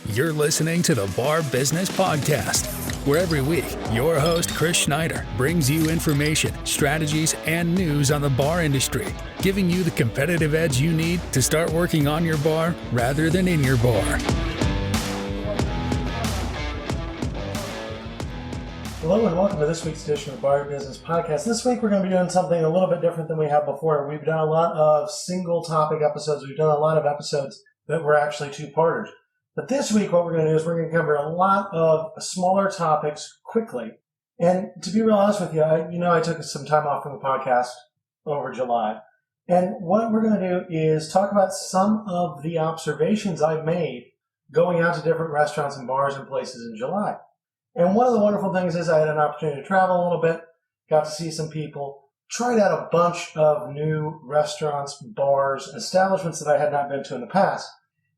You're listening to the Bar Business Podcast, where every week your host, Chris Schneider, brings you information, strategies, and news on the bar industry, giving you the competitive edge you need to start working on your bar rather than in your bar. Hello and welcome to this week's edition of the Bar Business Podcast. This week we're going to be doing something a little bit different than we have before. We've done a lot of single topic episodes. We've done a lot of episodes that were actually two-parters. But this week what we're going to do is we're going to cover a lot of smaller topics quickly. And to be real honest with you, I took some time off from the podcast over July. And what we're going to do is talk about some of the observations I've made going out to different restaurants and bars and places in July. And one of the wonderful things is I had an opportunity to travel a little bit, got to see some people, tried out a bunch of new restaurants, bars, establishments that I had not been to in the past.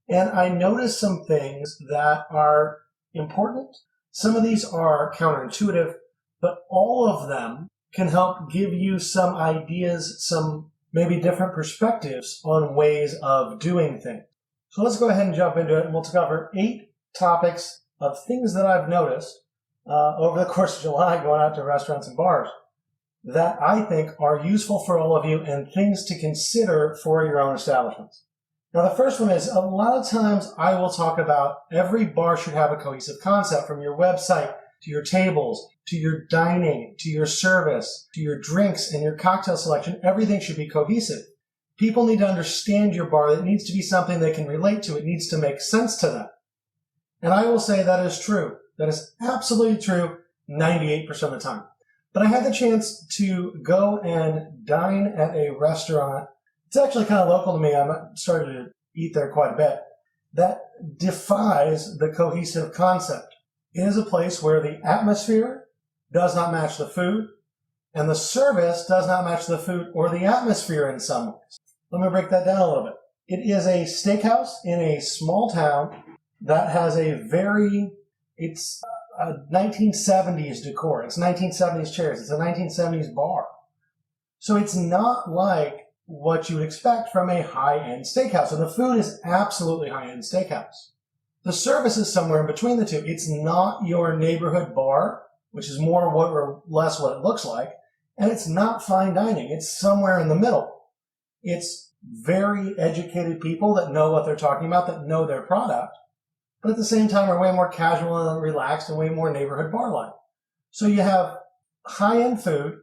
And I noticed some things that are important. Some of these are counterintuitive, but all of them can help give you some ideas, some maybe different perspectives on ways of doing things. So let's go ahead and jump into it, and we'll cover 8 topics of things that I've noticed over the course of July going out to restaurants and bars that I think are useful for all of you and things to consider for your own establishments. Now, the first one is a lot of times I will talk about every bar should have a cohesive concept, from your website to your tables, to your dining, to your service, to your drinks and your cocktail selection. Everything should be cohesive. People need to understand your bar. It needs to be something they can relate to. It needs to make sense to them. And I will say that is true. That is absolutely true 98% of the time. But I had the chance to go and dine at a restaurant. It's actually kind of local to me. I'm starting to eat there quite a bit. That defies the cohesive concept. It is a place where the atmosphere does not match the food, and the service does not match the food or the atmosphere in some ways. Let me break that down a little bit. It is a steakhouse in a small town that has it's a 1970s decor. It's 1970s chairs. It's a 1970s bar. So it's not like what you would expect from a high-end steakhouse. And the food is absolutely high-end steakhouse. The service is somewhere in between the two. It's not your neighborhood bar, which is more or less what it looks like. And it's not fine dining. It's somewhere in the middle. It's very educated people that know what they're talking about, that know their product, but at the same time are way more casual and relaxed and way more neighborhood bar-like. So you have high-end food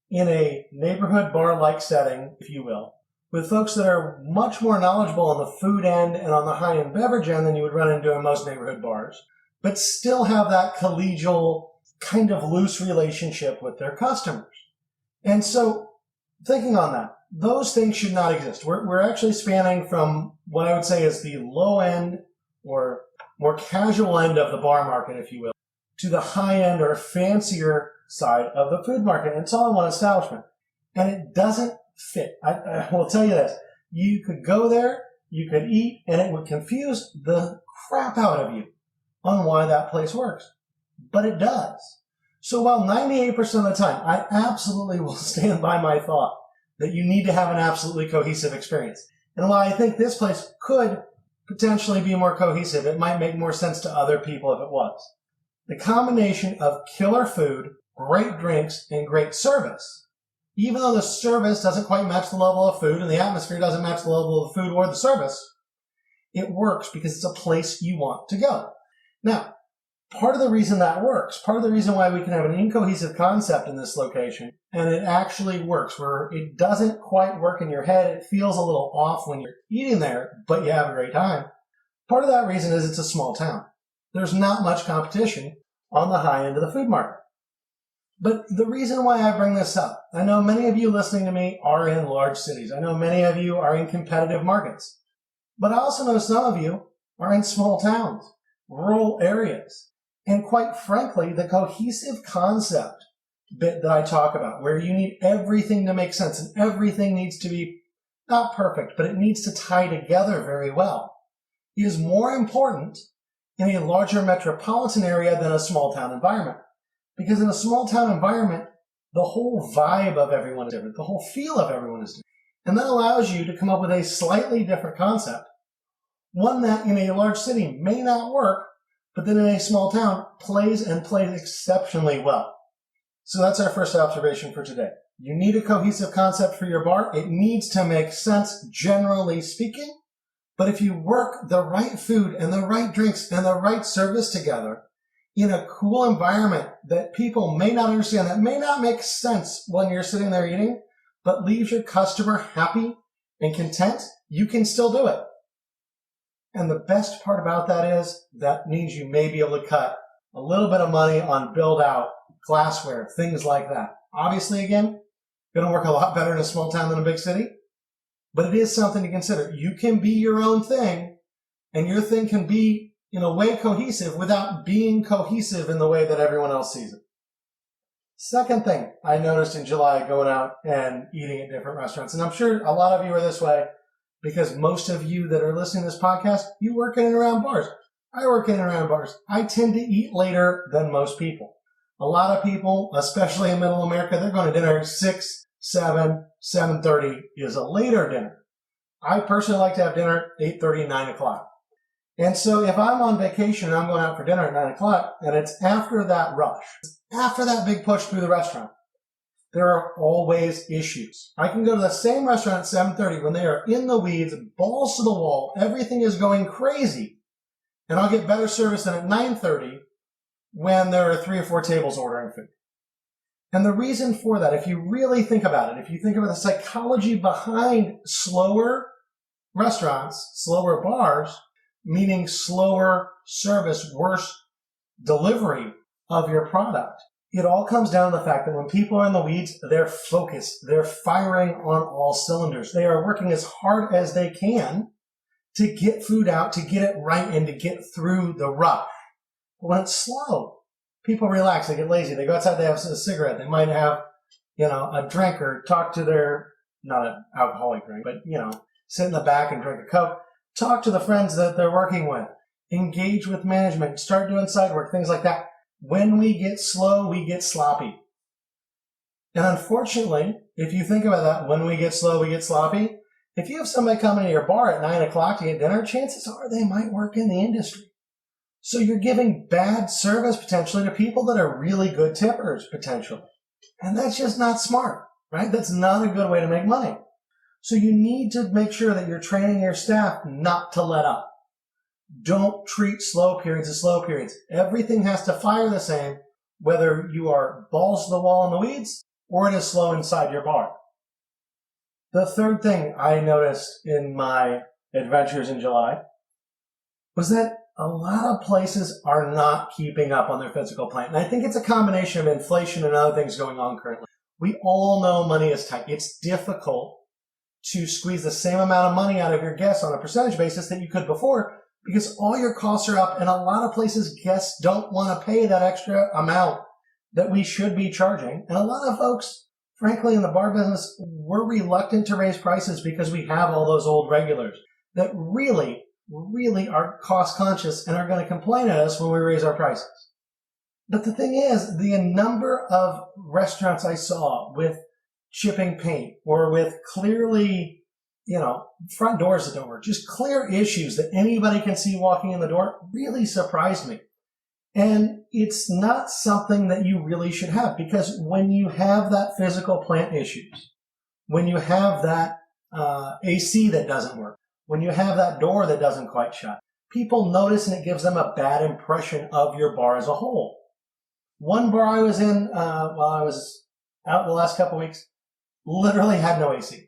in a neighborhood bar-like setting, if you will, with folks that are much more knowledgeable on the food end and on the high-end beverage end than you would run into in most neighborhood bars, but still have that collegial, kind of loose relationship with their customers. And so, thinking on that, those things should not exist. We're actually spanning from what I would say is the low end or more casual end of the bar market, if you will, to the high end or fancier side of the food market. And it's all in one establishment. And it doesn't fit. I will tell you this. You could go there, you could eat, and it would confuse the crap out of you on why that place works. But it does. So while 98% of the time, I absolutely will stand by my thought that you need to have an absolutely cohesive experience. And while I think this place could potentially be more cohesive, it might make more sense to other people if it was. The combination of killer food, great drinks, and great service, even though the service doesn't quite match the level of food and the atmosphere doesn't match the level of the food or the service, it works because it's a place you want to go. Now, part of the reason that works, part of the reason why we can have an incohesive concept in this location, and it actually works, where it doesn't quite work in your head, it feels a little off when you're eating there, but you have a great time. Part of that reason is it's a small town. There's not much competition on the high end of the food market. But the reason why I bring this up, I know many of you listening to me are in large cities. I know many of you are in competitive markets. But I also know some of you are in small towns, rural areas. And quite frankly, the cohesive concept bit that I talk about, where you need everything to make sense and everything needs to be not perfect, but it needs to tie together very well, is more important in a larger metropolitan area than a small town environment. Because in a small town environment, the whole vibe of everyone is different. The whole feel of everyone is different. And that allows you to come up with a slightly different concept One that in a large city may not work, but then in a small town plays exceptionally well. So that's our first observation for today. You need a cohesive concept for your bar. It needs to make sense, generally speaking. But if you work the right food and the right drinks and the right service together in a cool environment that people may not understand, that may not make sense when you're sitting there eating, but leaves your customer happy and content, you can still do it. And the best part about that is that means you may be able to cut a little bit of money on build out, glassware, things like that. Obviously, again, going to work a lot better in a small town than a big city, but it is something to consider. You can be your own thing, and your thing can be in a way cohesive without being cohesive in the way that everyone else sees it. Second thing I noticed in July going out and eating at different restaurants, and I'm sure a lot of you are this way because most of you that are listening to this podcast, you work in and around bars. I work in and around bars. I tend to eat later than most people. A lot of people, especially in middle America, they're going to dinner at 6, 7, 7:30 is a later dinner. I personally like to have dinner at 8:30, 9 o'clock. And so if I'm on vacation and I'm going out for dinner at 9 o'clock and it's after that rush, after that big push through the restaurant, there are always issues. I can go to the same restaurant at 7:30 when they are in the weeds, balls to the wall, everything is going crazy, and I'll get better service than at 9:30 when there are 3 or 4 tables ordering food. And the reason for that, if you really think about it, if you think about the psychology behind slower restaurants, slower bars, meaning slower service, worse delivery of your product, it all comes down to the fact that when people are in the weeds, they're focused. They're firing on all cylinders. They are working as hard as they can to get food out, to get it right, and to get through the rush. But when it's slow, people relax. They get lazy. They go outside. They have a cigarette. They might have, a drink or talk to their, not an alcoholic drink, but, sit in the back and drink a Coke. Talk to the friends that they're working with. Engage with management. Start doing side work, things like that. When we get slow, we get sloppy. And unfortunately, if you think about that, when we get slow, we get sloppy. If you have somebody coming to your bar at 9 o'clock to get dinner, chances are they might work in the industry. So you're giving bad service potentially to people that are really good tippers potentially. And that's just not smart, right? That's not a good way to make money. So you need to make sure that you're training your staff not to let up. Don't treat slow periods as slow periods. Everything has to fire the same, whether you are balls to the wall in the weeds or it is slow inside your bar. The third thing I noticed in my adventures in July was that a lot of places are not keeping up on their physical plant. And I think it's a combination of inflation and other things going on currently. We all know money is tight. It's difficult to squeeze the same amount of money out of your guests on a percentage basis that you could before, because all your costs are up, and a lot of places guests don't want to pay that extra amount that we should be charging. And a lot of folks, frankly, in the bar business, we're reluctant to raise prices because we have all those old regulars that really are cost conscious and are going to complain at us when we raise our prices. But the thing is, the number of restaurants I saw with chipping paint or with clearly, front doors that don't work, just clear issues that anybody can see walking in the door really surprised me. And it's not something that you really should have, because when you have that physical plant issues, when you have that AC that doesn't work, when you have that door that doesn't quite shut, people notice and it gives them a bad impression of your bar as a whole. One bar I was in while I was out the last couple of weeks literally had no AC.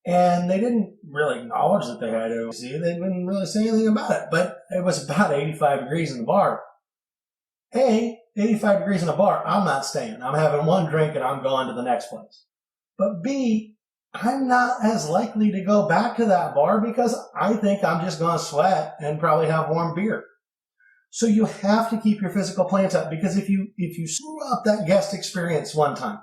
And they didn't really acknowledge that they had AC. They didn't really say anything about it. But it was about 85 degrees in the bar. A, 85 degrees in a bar, I'm not staying. I'm having one drink and I'm going to the next place. But B, I'm not as likely to go back to that bar because I think I'm just going to sweat and probably have warm beer. So you have to keep your physical plants up, because if you screw up that guest experience one time,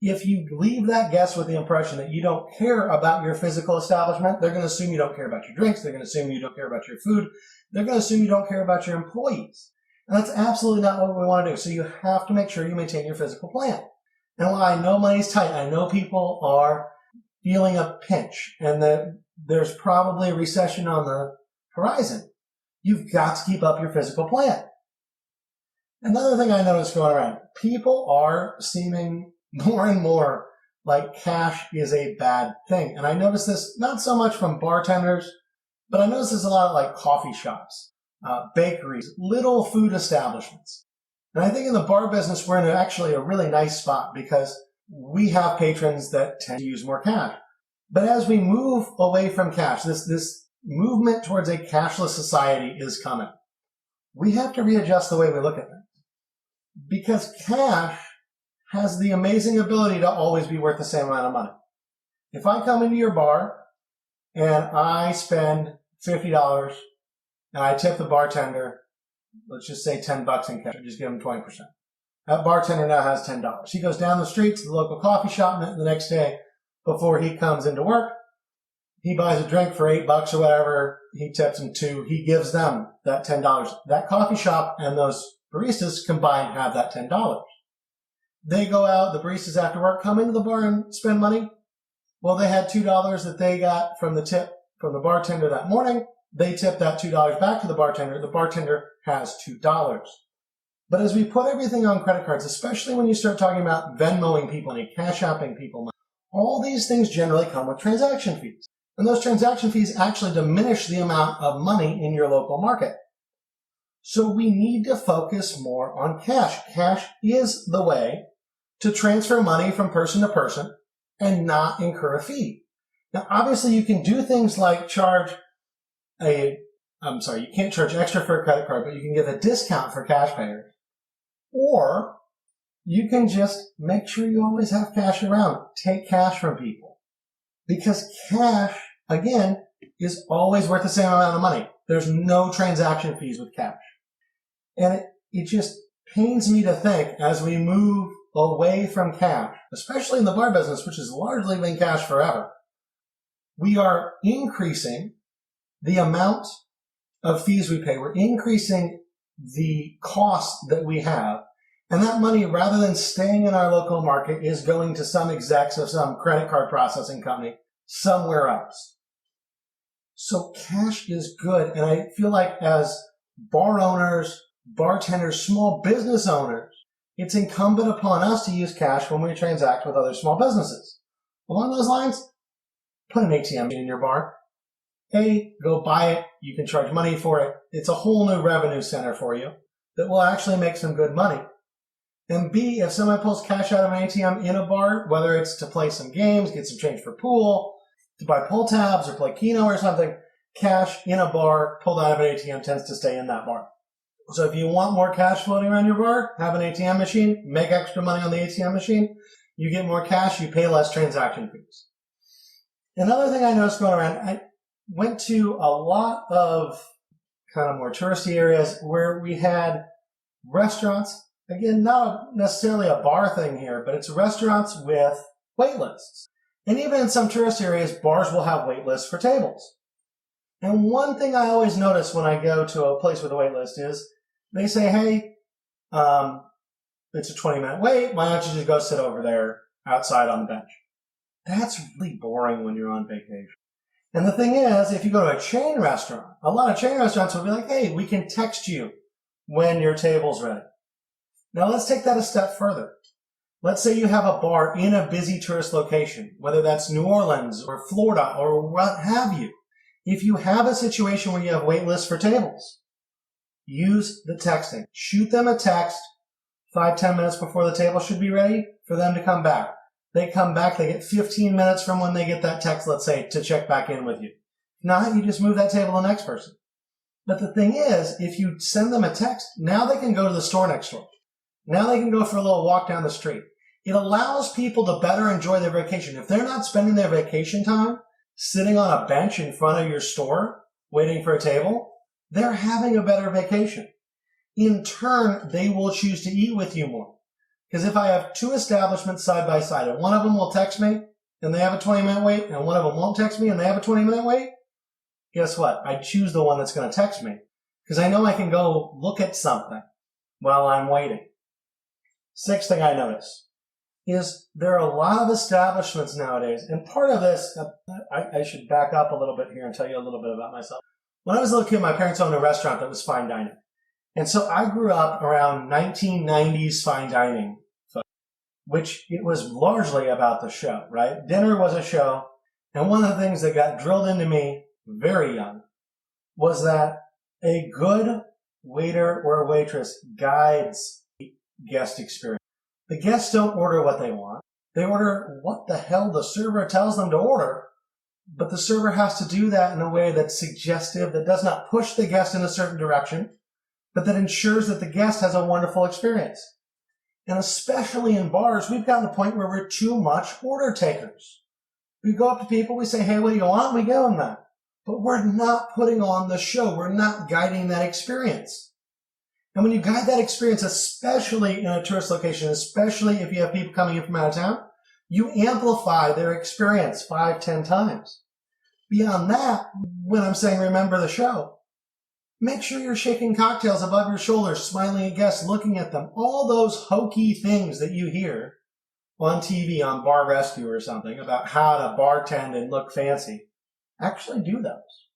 if you leave that guest with the impression that you don't care about your physical establishment, they're going to assume you don't care about your drinks. They're going to assume you don't care about your food. They're going to assume you don't care about your employees. And that's absolutely not what we want to do. So you have to make sure you maintain your physical plant. And while I know money's tight, I know people are feeling a pinch and that there's probably a recession on the horizon. You've got to keep up your physical plan. Another thing I noticed going around, people are seeming more and more like cash is a bad thing. And I noticed this not so much from bartenders, but I noticed this a lot of like coffee shops, bakeries, little food establishments. And I think in the bar business, we're in actually a really nice spot because we have patrons that tend to use more cash. But as we move away from cash, this movement towards a cashless society is coming. We have to readjust the way we look at things. Because cash has the amazing ability to always be worth the same amount of money. If I come into your bar and I spend $50 and I tip the bartender, let's just say $10 in cash, just give him 20%. That bartender now has $10. He goes down the street to the local coffee shop the next day before he comes into work. He buys a drink for $8 or whatever. He tips them $2. He gives them that $10. That coffee shop and those baristas combined have that $10. They go out, the baristas after work come into the bar and spend money. Well, they had $2 that they got from the tip from the bartender that morning. They tip that $2 back to the bartender. The bartender has $2. But as we put everything on credit cards, especially when you start talking about Venmoing people and cash apping people, all these things generally come with transaction fees. And those transaction fees actually diminish the amount of money in your local market. So we need to focus more on cash. Cash is the way to transfer money from person to person and not incur a fee. Now, obviously, you can do things like you can't charge extra for a credit card, but you can give a discount for cash payers. Or you can just make sure you always have cash around. Take cash from people. Because cash, again, is always worth the same amount of money. There's no transaction fees with cash. And it just pains me to think as we move away from cash, especially in the bar business, which has largely been cash forever, we are increasing the amount of fees we pay. We're increasing the cost that we have. And that money, rather than staying in our local market, is going to some execs of some credit card processing company somewhere else. So cash is good. And I feel like as bar owners, bartenders, small business owners, it's incumbent upon us to use cash when we transact with other small businesses. Along those lines, put an ATM in your bar. A, go buy it. You can charge money for it. It's a whole new revenue center for you that will actually make some good money. And B, if somebody pulls cash out of an ATM in a bar, whether it's to play some games, get some change for pool, to buy pull tabs or play Keno or something, cash in a bar pulled out of an ATM tends to stay in that bar. So if you want more cash floating around your bar, have an ATM machine, make extra money on the ATM machine. You get more cash, you pay less transaction fees. Another thing I noticed going around, I went to a lot of kind of more touristy areas where we had restaurants. Again, not necessarily a bar thing here, but it's restaurants with wait lists. And even in some tourist areas, bars will have wait lists for tables. And one thing I always notice when I go to a place with a wait list is they say, hey, it's a 20-minute wait. Why don't you just go sit over there outside on the bench? That's really boring when you're on vacation. And the thing is, if you go to a chain restaurant, a lot of chain restaurants will be like, hey, we can text you when your table's ready. Now let's take that a step further. Let's say you have a bar in a busy tourist location, whether that's New Orleans or Florida or what have you. If you have a situation where you have wait lists for tables, use the texting. Shoot them a text 5-10 minutes before the table should be ready for them to come back. They come back, they get 15 minutes from when they get that text, let's say, to check back in with you. If not, you just move that table to the next person. But the thing is, if you send them a text, now they can go to the store next door. Now they can go for a little walk down the street. It allows people to better enjoy their vacation. If they're not spending their vacation time sitting on a bench in front of your store waiting for a table, they're having a better vacation. In turn, they will choose to eat with you more. Because if I have two establishments side by side and one of them will text me and they have a 20-minute wait and one of them won't text me and they have a 20-minute wait, guess what? I choose the one that's going to text me because I know I can go look at something while I'm waiting. Sixth thing I notice is there are a lot of establishments nowadays, and part of this, I should back up a little bit here and tell you a little bit about myself. When I was a little kid, my parents owned a restaurant that was fine dining. And so I grew up around 1990s fine dining, which it was largely about the show, right? Dinner was a show. And one of the things that got drilled into me very young was that a good waiter or waitress guides the guest experience. The guests don't order what they want. They order what the hell the server tells them to order, but the server has to do that in a way that's suggestive, that does not push the guest in a certain direction, but that ensures that the guest has a wonderful experience. And especially in bars, we've gotten to the point where we're too much order takers. We go up to people, we say, hey, what do you want? We give them that. But we're not putting on the show. We're not guiding that experience. And when you guide that experience, especially in a tourist location, especially if you have people coming in from out of town, you amplify their experience 5, 10 times. Beyond that, when I'm saying remember the show, make sure you're shaking cocktails above your shoulders, smiling at guests, looking at them. All those hokey things that you hear on TV, on Bar Rescue or something, about how to bartend and look fancy, actually do those.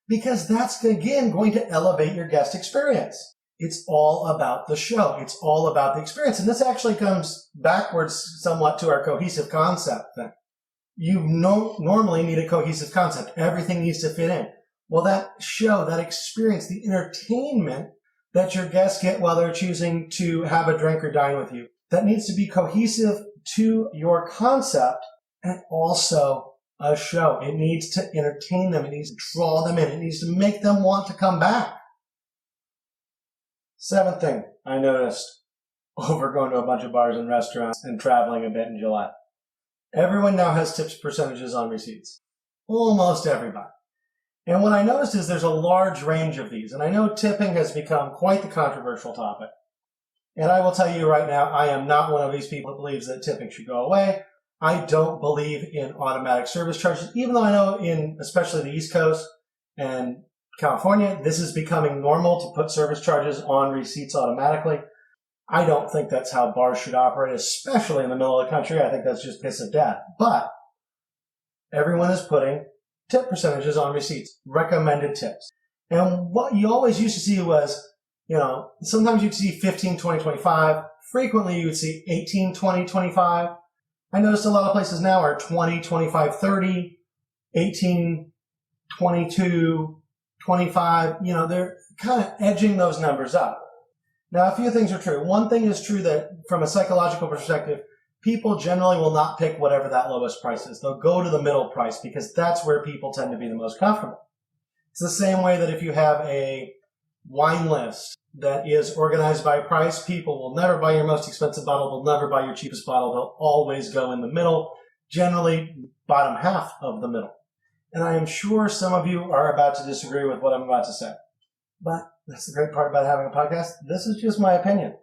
Because that's, again, going to elevate your guest experience. It's all about the show. It's all about the experience. And this actually comes backwards somewhat to our cohesive concept thing. You normally need a cohesive concept. Everything needs to fit in. Well, that show, that experience, the entertainment that your guests get while they're choosing to have a drink or dine with you, that needs to be cohesive to your concept and also a show. It needs to entertain them. It needs to draw them in. It needs to make them want to come back. Seventh thing I noticed over going to a bunch of bars and restaurants and traveling a bit in July. Everyone now has tips percentages on receipts. Almost everybody. And what I noticed is there's a large range of these. And I know tipping has become quite the controversial topic. And I will tell you right now, I am not one of these people that believes that tipping should go away. I don't believe in automatic service charges, even though I know in especially the East Coast and California, this is becoming normal to put service charges on receipts automatically. I don't think that's how bars should operate, especially in the middle of the country. I think that's just piss of death. But everyone is putting tip percentages on receipts, recommended tips. And what you always used to see was, sometimes you'd see 15, 20, 25. Frequently, you would see 18, 20, 25. I noticed a lot of places now are 20, 25, 30, 18, 22, 25. They're kind of edging those numbers up. Now, a few things are true. One thing is true that from a psychological perspective, people generally will not pick whatever that lowest price is. They'll go to the middle price because that's where people tend to be the most comfortable. It's the same way that if you have a wine list that is organized by price, people will never buy your most expensive bottle. They'll never buy your cheapest bottle. They'll always go in the middle, generally bottom half of the middle. And I am sure some of you are about to disagree with what I'm about to say. But that's the great part about having a podcast. This is just my opinion.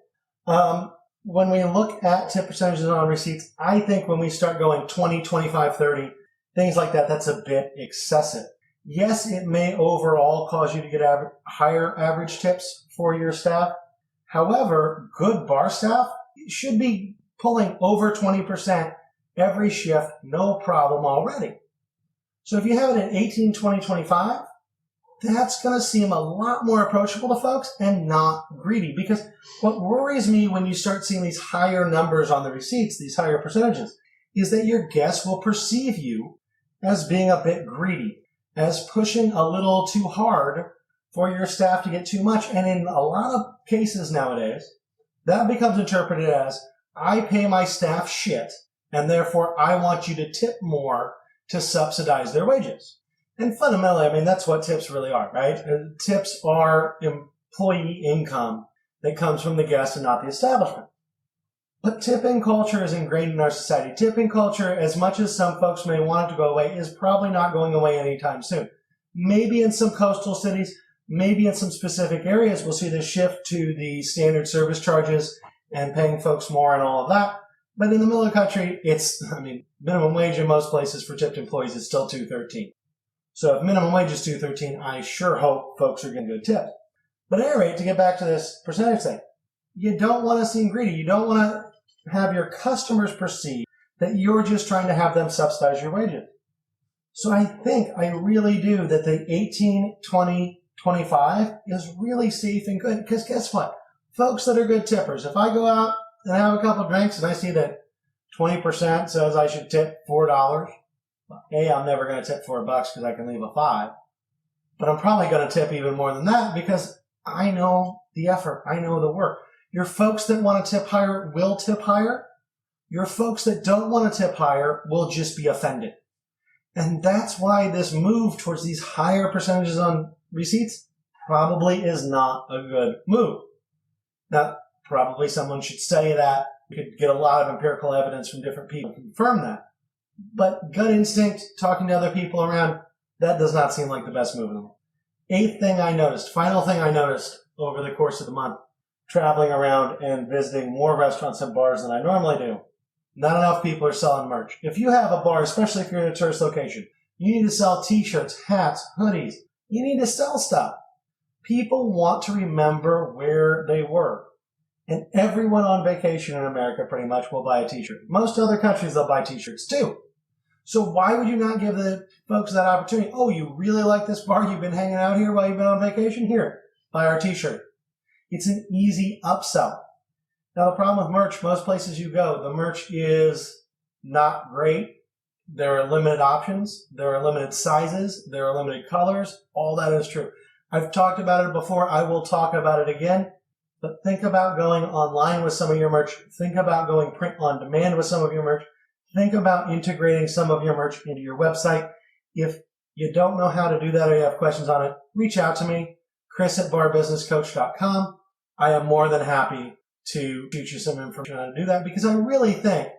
When we look at tip percentages on receipts, I think when we start going 20, 25, 30, things like that, that's a bit excessive. Yes, it may overall cause you to get higher average tips for your staff. However, good bar staff should be pulling over 20% every shift, no problem already. So if you have it at 18, 20, 25, that's going to seem a lot more approachable to folks and not greedy. Because what worries me when you start seeing these higher numbers on the receipts, these higher percentages, is that your guests will perceive you as being a bit greedy, as pushing a little too hard for your staff to get too much. And in a lot of cases nowadays, that becomes interpreted as, I pay my staff shit, and therefore I want you to tip more to subsidize their wages. And fundamentally, that's what tips really are, right? Tips are employee income that comes from the guest and not the establishment. But tipping culture is ingrained in our society. Tipping culture, as much as some folks may want it to go away, is probably not going away anytime soon. Maybe in some coastal cities, maybe in some specific areas, we'll see this shift to the standard service charges and paying folks more and all of that. But in the middle of the country, minimum wage in most places for tipped employees is still $2.13. So if minimum wage is $2.13, I sure hope folks are getting good tips. But at any rate, to get back to this percentage thing, you don't want to seem greedy. You don't want to have your customers perceive that you're just trying to have them subsidize your wages. So I really do that the 18, 20, 25 is really safe and good. Because guess what? Folks that are good tippers, if I go out and have a couple of drinks and I see that 20% says I should tip $4, I'm never going to tip $4 because I can leave a 5. But I'm probably going to tip even more than that because I know the effort. I know the work. Your folks that want to tip higher will tip higher. Your folks that don't want to tip higher will just be offended. And that's why this move towards these higher percentages on receipts probably is not a good move. Now, probably someone should say that. You could get a lot of empirical evidence from different people to confirm that. But gut instinct, talking to other people around, that does not seem like the best move in the world. Final thing I noticed over the course of the month, traveling around and visiting more restaurants and bars than I normally do, not enough people are selling merch. If you have a bar, especially if you're in a tourist location, you need to sell t-shirts, hats, hoodies. You need to sell stuff. People want to remember where they were. And everyone on vacation in America pretty much will buy a t-shirt. Most other countries, they'll buy t-shirts too. So why would you not give the folks that opportunity? Oh, you really like this bar? You've been hanging out here while you've been on vacation? Here, buy our t-shirt. It's an easy upsell. Now, the problem with merch, most places you go, the merch is not great. There are limited options. There are limited sizes. There are limited colors. All that is true. I've talked about it before. I will talk about it again. But think about going online with some of your merch. Think about going print on demand with some of your merch. Think about integrating some of your merch into your website. If you don't know how to do that or you have questions on it, reach out to me, chris@barbusinesscoach.com. I am more than happy to teach you some information on how to do that because I really think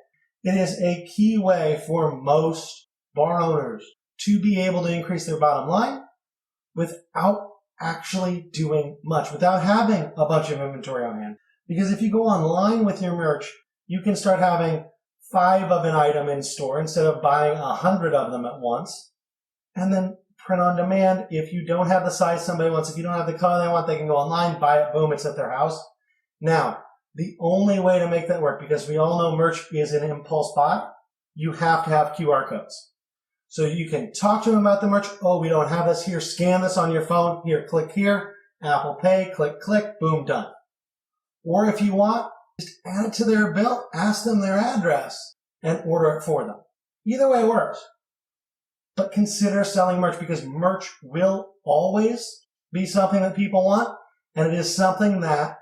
it is a key way for most bar owners to be able to increase their bottom line without actually doing much, without having a bunch of inventory on hand. Because if you go online with your merch, you can start having 5 of an item in store instead of buying 100 of them at once. And then print on demand. If you don't have the size somebody wants, if you don't have the color they want, they can go online, buy it, boom, it's at their house. Now, the only way to make that work, because we all know merch is an impulse buy, you have to have QR codes. So you can talk to them about the merch. Oh, we don't have this here. Scan this on your phone. Here, click here. Apple Pay, click, boom, done. Or if you want, just add it to their bill, ask them their address, and order it for them. Either way works. But consider selling merch because merch will always be something that people want, and it is something that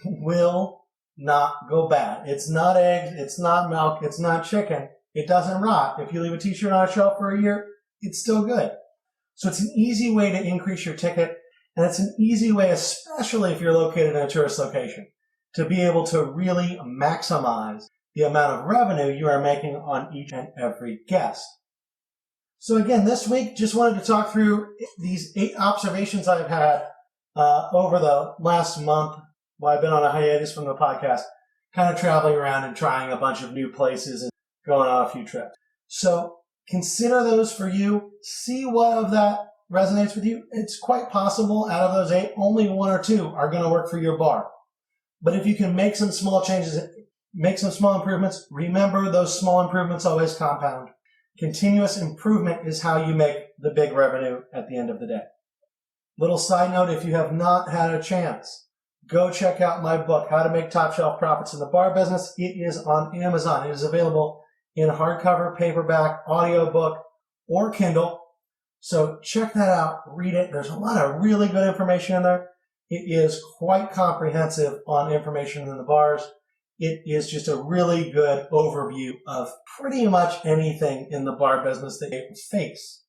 will not go bad. It's not eggs, it's not milk, it's not chicken. It doesn't rot. If you leave a t-shirt on a shelf for a year, it's still good. So it's an easy way to increase your ticket, and it's an easy way, especially if you're located in a tourist location, to be able to really maximize the amount of revenue you are making on each and every guest. So again, this week, just wanted to talk through these 8 observations I've had over the last month while I've been on a hiatus from the podcast, kind of traveling around and trying a bunch of new places and going on a few trips. So consider those for you. See what of that resonates with you. It's quite possible out of those 8, only 1 or 2 are going to work for your bar. But if you can make some small changes, make some small improvements, remember those small improvements always compound. Continuous improvement is how you make the big revenue at the end of the day. Little side note, if you have not had a chance, go check out my book, How to Make Top Shelf Profits in the Bar Business. It is on Amazon. It is available in hardcover, paperback, audiobook, or Kindle. So check that out, read it. There's a lot of really good information in there. It is quite comprehensive on information in the bars. It is just a really good overview of pretty much anything in the bar business that you face.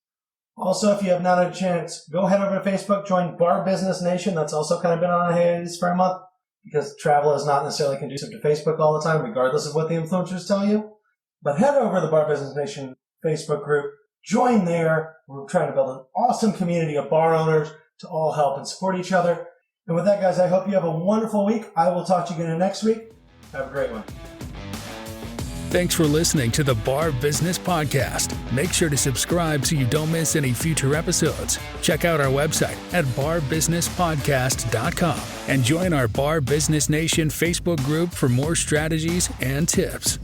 Also, if you have not had a chance, go head over to Facebook, join Bar Business Nation. That's also kind of been on a hiatus for a month because travel is not necessarily conducive to Facebook all the time, regardless of what the influencers tell you. But head over to the Bar Business Nation Facebook group. Join there. We're trying to build an awesome community of bar owners to all help and support each other. And with that, guys, I hope you have a wonderful week. I will talk to you again next week. Have a great one. Thanks for listening to the Bar Business Podcast. Make sure to subscribe so you don't miss any future episodes. Check out our website at barbusinesspodcast.com and join our Bar Business Nation Facebook group for more strategies and tips.